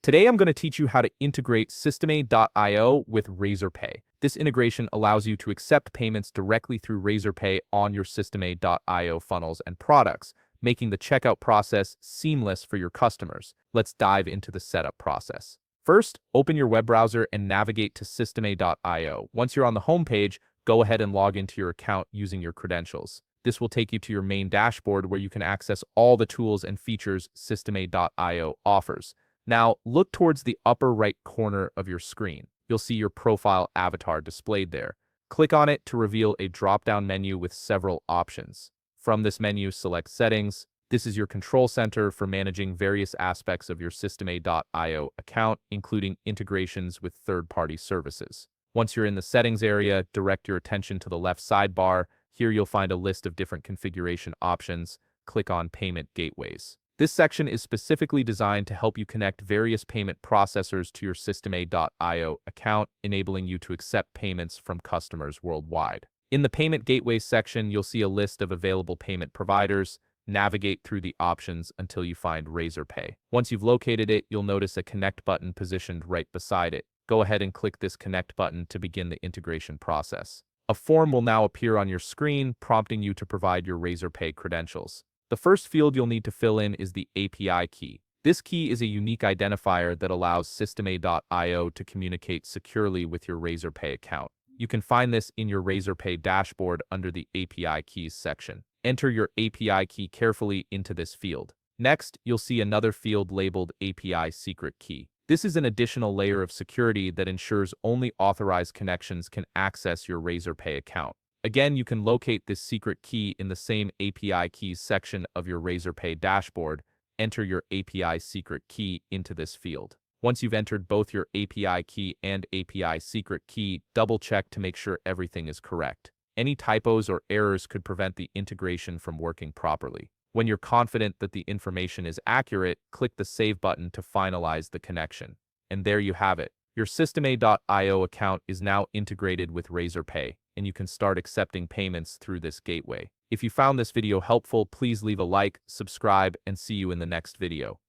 Today I'm going to teach you how to integrate Systeme.io with Razorpay. This integration allows you to accept payments directly through Razorpay on your Systeme.io funnels and products, making the checkout process seamless for your customers. Let's dive into the setup process. First, open your web browser and navigate to Systeme.io. Once you're on the home page, go ahead and log into your account using your credentials. This will take you to your main dashboard where you can access all the tools and features Systeme.io offers. Now, look towards the upper right corner of your screen. You'll see your profile avatar displayed there. Click on it to reveal a drop-down menu with several options. From this menu, select Settings. This is your control center for managing various aspects of your Systeme.io account, including integrations with third-party services. Once you're in the Settings area, direct your attention to the left sidebar. Here you'll find a list of different configuration options. Click on Payment Gateways. This section is specifically designed to help you connect various payment processors to your Systeme.io account, enabling you to accept payments from customers worldwide. In the Payment Gateways section, you'll see a list of available payment providers. Navigate through the options until you find Razorpay. Once you've located it, you'll notice a Connect button positioned right beside it. Go ahead and click this Connect button to begin the integration process. A form will now appear on your screen, prompting you to provide your Razorpay credentials. The first field you'll need to fill in is the API key. This key is a unique identifier that allows Systeme.io to communicate securely with your Razorpay account. You can find this in your Razorpay dashboard under the API keys section. Enter your API key carefully into this field. Next, you'll see another field labeled API secret key. This is an additional layer of security that ensures only authorized connections can access your Razorpay account. Again, you can locate this secret key in the same API keys section of your Razorpay dashboard. Enter your API secret key into this field. Once you've entered both your API key and API secret key, double-check to make sure everything is correct. Any typos or errors could prevent the integration from working properly. When you're confident that the information is accurate, click the Save button to finalize the connection. And there you have it. Your Systeme.io account is now integrated with Razorpay, and you can start accepting payments through this gateway. If you found this video helpful, please leave a like, subscribe, and see you in the next video.